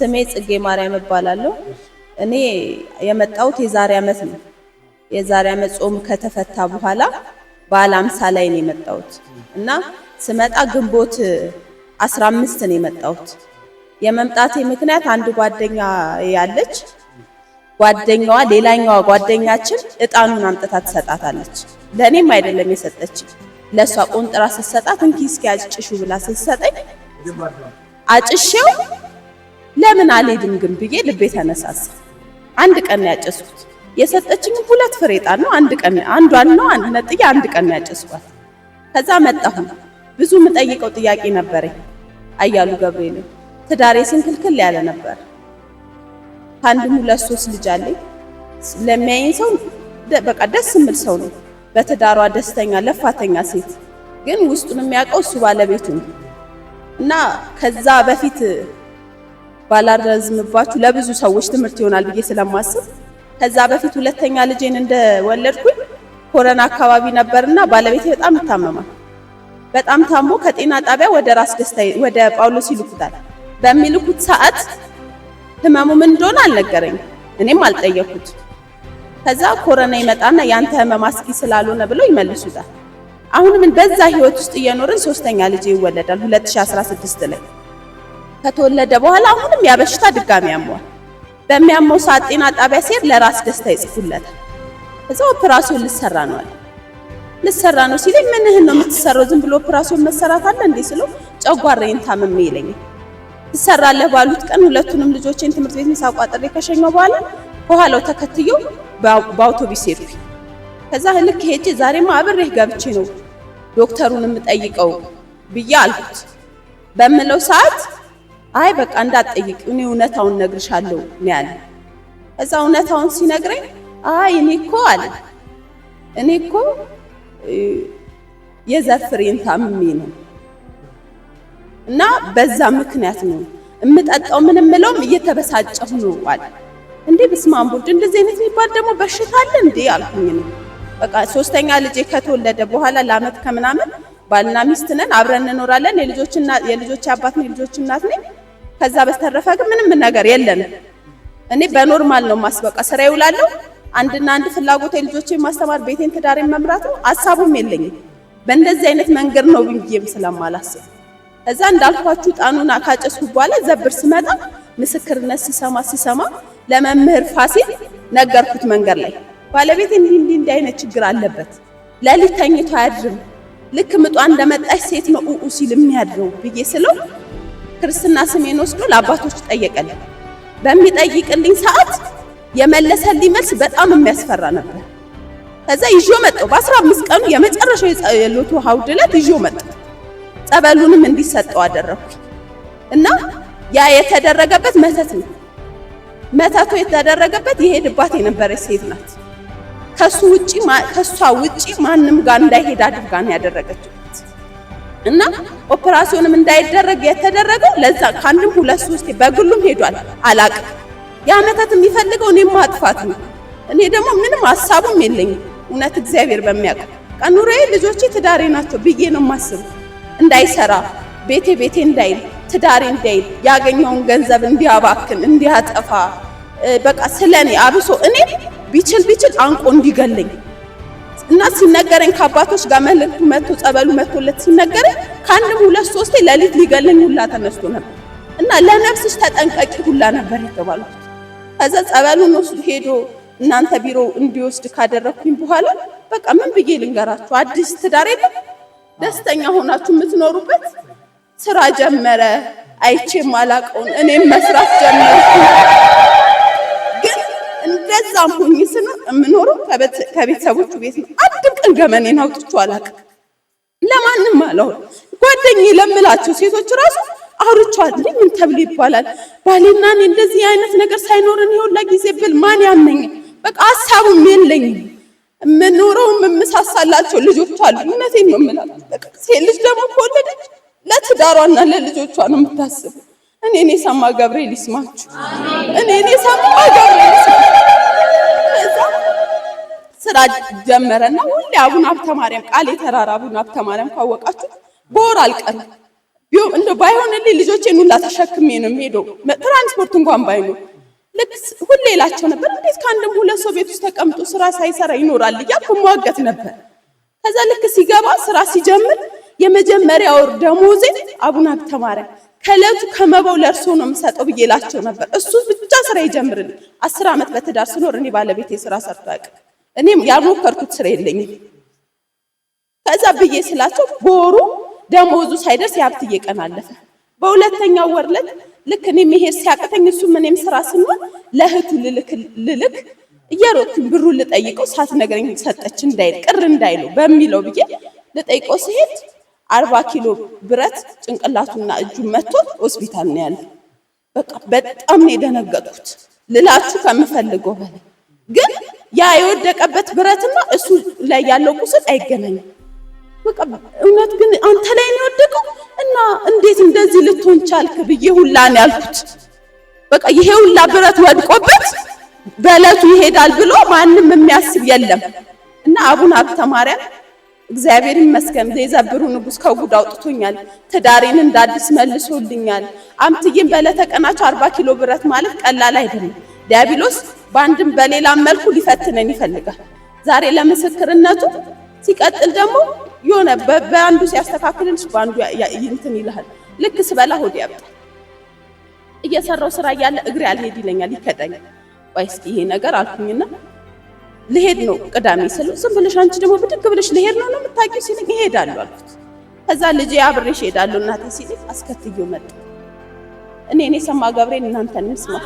ስሜ ጽጌ ማርያም እባላለሁ። እኔ የመጣሁት የዛሬ ዓመት ነው። የዛሬ ዓመት ጾም ከተፈታ በኋላ በዓለ ሃምሳ ላይ ነው የመጣሁት እና ስመጣ ግንቦት 15 ነው የመጣሁት። የመምጣቴ ምክንያት አንድ ጓደኛ ያለች ጓደኛዋ ሌላኛዋ ጓደኛችን እጣኑን አምጥታ ትሰጣታለች። ለኔም አይደለም የሰጠችኝ ለሷ ቆንጥራ ስትሰጣት እንኪ እስኪ አጭሽው ብላ ስትሰጠኝ አጭሽው ለምን አልሄድም ግን ብዬ ልቤ ተነሳሳ። አንድ ቀን ያጨስኩት የሰጠችኝ 2 ፍሬ ዕጣን ነው። አንዷን ነው ነጥዬ አንድ ቀን ያጨስኳት። ከዛ መጣሁ። ብዙ የምጠይቀው ጥያቄ ነበረኝ። አያሉ ገብርኤል ትዳሬ ስንክልክል ያለ ነበር። አንድም 2-3 ልጅ አለኝ። ለሚያየኝ ሰው በቃ ደስ የሚል ሰው ነው። በትዳሯ ደስተኛ ለፋተኛ ሴት ግን ውስጡን የሚያውቀው እሱ ባለቤቱ ነው። እና ከዛ በፊት ባላረዝምባችሁ ለብዙ ሰዎች ትምህርት ይሆናል ብዬ ስለማስብ ከዛ በፊት ሁለተኛ ልጄን እንደወለድኩኝ ኮሮና አካባቢ ነበርና ባለቤቴ በጣም ይታመማል። በጣም ታሞ ከጤና ጣቢያ ወደ ራስ ደስታ ወደ ጳውሎስ ይልኩታል። በሚልኩት ሰዓት ህመሙ ምን እንደሆነ አልነገረኝም፣ እኔም አልጠየኩት። ከዛ ኮሮና ይመጣና ያንተ ህመም አስኪ ስላልሆነ ብለው ይመልሱታል። አሁንም በዛ ህይወት ውስጥ እየኖርን ሶስተኛ ልጄ ይወለዳል 2016 ላይ። ከተወለደ በኋላ አሁንም ያበሽታ ድጋሚ ያመዋል። በሚያመው ሰዓት ጤና ጣቢያ ሲሄድ ለራስ ደስታ ይጽፉለታል። ከዛ ኦፕራሲዮን ልሰራ ነው አለ። ልሰራ ነው ሲለኝ ምንህን ነው የምትሰራው? ዝም ብሎ ኦፕራሲዮን መሰራት አለ እንዴ ስለው ጨጓራዬን ታምሜ ይለኛል። ትሰራለህ ባሉት ቀን ሁለቱንም ልጆቼን ትምህርት ቤት ምሳ ቋጥሬ ከሸኘው በኋላ ከኋላው ተከትየው በአውቶቡስ ሄድኩኝ። ከዛ ልክ ሄጄ ዛሬማ አብሬህ ገብቼ ነው ዶክተሩን የምጠይቀው ብዬ አልኩት። በምለው ሰዓት አይ በቃ እንዳትጠይቅ እኔ እውነታውን ነግርሻለሁ ነው ያለ። ከዛ እውነታውን ሲነግረኝ አይ እኔ እኮ የዘር ፍሬን ታምሜ ነው እና በዛ ምክንያት ነው እምጠጣው ምንም ምለውም እየተበሳጨሁ ነው አለ። እንዴ በስመ አብ ወልድ እንደዚህ አይነት የሚባል ደግሞ በሽታ አለ እንዴ አልኩኝ ነው። በቃ ሶስተኛ ልጄ ከተወለደ በኋላ ለዓመት ከምናምን ባልና ሚስት ነን፣ አብረን እንኖራለን። የልጆች አባት ነው፣ የልጆች እናት ነኝ። ከዛ በስተረፈ ግን ምንም ነገር የለንም። እኔ በኖርማል ነው ማስበቃ ስራ ይውላለሁ። አንድና አንድ ፍላጎት የልጆቼን ማስተማር፣ ቤቴን፣ ትዳሬን መምራት ነው። ሐሳቡም የለኝም። በእንደዚህ አይነት መንገድ ነው ብዬም ስለማላስብ እዛ እንዳልኳችሁ ጣኑና ካጨስኩ በኋላ ዘብር ስመጣ ምስክርነት ስሰማ ለመምህር ፋሲል ነገርኩት። መንገድ ላይ ባለቤቴ እንዲህ አይነት ችግር አለበት፣ ለሊት ተኝቶ አያድርም፣ ልክ ምጧ እንደመጣች ሴት ነው ሲል የሚያድረው ብዬ ስለው ክርስትና ስሜን ወስዶ ለአባቶች ጠየቀልኝ። በሚጠይቅልኝ ሰዓት የመለሰልኝ መልስ በጣም የሚያስፈራ ነበር። ከዛ ይዞ መጣው። በ15 ቀኑ የመጨረሻው የጸሎቱ ሐውድ ዕለት ይዞ መጣው። ጸበሉንም እንዲሰጠው አደረኩ እና ያ የተደረገበት መተት ነው። መተቱ የተደረገበት የሄድባት የነበረች ሴት ናት። ከሷ ውጪ ማንም ጋር እንዳይሄድ አድርጋ ነው ያደረገችው እና ኦፕራሲዮንም እንዳይደረግ የተደረገው ለዛ ካንድም 2-3 በግሉም ሄዷል። አላቅም ያ መተት የሚፈልገው እኔ ማጥፋት ነው። እኔ ደግሞ ምንም ሐሳቡም የለኝም። እውነት እግዚአብሔር በሚያውቅ ቀኑሬ ልጆቼ ትዳሬ ናቸው ብዬ ነው የማስበው። እንዳይሰራ ቤቴ እንዳይል ትዳሬ እንዳይል ያገኘውን ገንዘብ እንዲያባክን እንዲያጠፋ በቃ ስለኔ አብሶ እኔ ቢችል አንቆ እንዲገለኝ እና ሲነገረኝ ከአባቶች ጋር መልእክቱ መጥቶ ጸበሉ መጥቶለት ሲነገረኝ ካንድም 2-3 ለሊት ሊገለኝ ሁላ ተነስቶ ነበር እና ለነፍስሽ ተጠንቀቂ ሁላ ነበር የተባልኩት። ከዛ ጸበሉን ወስዶ ሄዶ እናንተ ቢሮ እንዲወስድ ካደረኩኝ በኋላ በቃ ምን ብዬ ልንገራችሁ፣ አዲስ ትዳር የለም ደስተኛ ሆናችሁ የምትኖሩበት ስራ ጀመረ። አይቼም አላቀውን እኔም መስራት ጀመርኩ። ግን እንደዛም ሆኜ ስኖር የምኖረው ከቤተሰቦቹ ቤት ነው። አንድም ቀን ገመኔን አውጥቼ አላቅም። ለማንም አለው ጓደኛዬ ለምላቸው ሴቶች ራሱ አውርቻለሁ። እንዴ ምን ተብሎ ይባላል ባሌና እኔ እንደዚህ አይነት ነገር ሳይኖርን ይሁን ለጊዜ ብል ማን ያመኝ? በቃ ሐሳቡም የለኝም። የምኖረው የምሳሳላቸው ልጆች አሉ። እውነቴን ነው የምላችሁ። በቃ ሴት ልጅ ደግሞ ከወለደች ለትዳሯና ለልጆቿ ነው የምታስበው። እኔ ሰማ ገብርኤል ይስማችሁ። እኔ ሰማ ገብርኤል ይስማችሁ። ስራ ጀመረና ሁሌ አቡነ ሀብተ ማርያም ቃል የተራራ አቡነ ሀብተ ማርያም ካወቃችሁ በወር አልቀርም እንደ ባይሆንልኝ ልጆቼን ሁላ ተሸክሜ ነው የምሄደው ትራንስፖርት እንኳን ባይኖር ልክ ሁሌ እላቸው ነበር እንዴት ከአንድም ሁለት ሰው ቤት ውስጥ ተቀምጦ ስራ ሳይሰራ ይኖራል እያልኩ መዋገት ነበር። ከዛ ልክ ሲገባ ስራ ሲጀምር የመጀመሪያ ወር ደሞዜ አቡነ ሀብተ ማርያም ከዕለቱ ከመባው ለእርሶ ነው የምሰጠው ብዬ እላቸው ነበር። እሱ ብቻ ስራ ይጀምርልኝ። 10 ዓመት በትዳር ስኖር እኔ ባለቤቴ ስራ ሰርቶ አያውቅም። እኔም ያልሞከርኩት ስራ የለኝም። ከዛ ብዬ ስላቸው በወሩ ደሞዙ ሳይደርስ የሀብትዬ ቀን አለፈ። በሁለተኛው ወር ልክ እኔ መሄድ ሲያቅተኝ እሱም እኔም ስራ ስንሆን ለእህቱ ልልክ እየሮጥኩኝ ብሩን ልጠይቀው ሳትነግረኝ ሰጠች እንዳይል ቅር እንዳይለው በሚለው ብዬ ልጠይቀው ሲሄድ 40 ኪሎ ብረት ጭንቅላቱና እጁን መቶት ሆስፒታል ነው ያለው። በቃ በጣም ነው የደነገጥኩት ልላችሁ ከምፈልገው በላይ። ግን ያ የወደቀበት ብረትና እሱ ላይ ያለው ቁስል አይገናኝም። በቃ እውነት ግን አንተ ላይ ነው የወደቀው እና እንዴት እንደዚህ ልትሆን ቻልክ ብዬ ሁላ ነው ያልኩት። በቃ ይሄ ሁላ ብረት ወድቆበት በእለቱ ይሄዳል ብሎ ማንም የሚያስብ የለም። እና አቡነ ሀብተ ማርያም እግዚአብሔር ይመስገን የዘብሩ ንጉስ ከጉድ አውጥቶኛል። ትዳሬን እንዳዲስ መልሶልኛል። አምትዬም በዕለተ ቀናቸው 40 ኪሎ ብረት ማለት ቀላል አይደለም። ዲያብሎስ በአንድም በሌላም መልኩ ሊፈትነን ይፈልጋል። ዛሬ ለምስክርነቱ ሲቀጥል ደግሞ የሆነ በአንዱ ሲያስተካክልልሽ በአንዱ እንትን ይልሃል። ልክ ስበላ ሆዴ ያብጣል። እየሰራው ስራ እያለ እግሬ አልሄድ ይለኛል፣ ይከዳኛል። ቆይ እስኪ ይሄ ነገር አልኩኝና ልሄድ ነው ቅዳሜ ስለው ዝም ብለሽ አንቺ ደግሞ ብድግ ብለሽ ልሄድ ነው የምታውቂው ሲለኝ እሄዳለሁ አልኩት። ከዛ ልጄ አብሬሽ እሄዳለሁ እናቴ ሲለኝ አስከትዬው መጣ። እኔ ሰማ ገብርኤል እናንተንም ስማ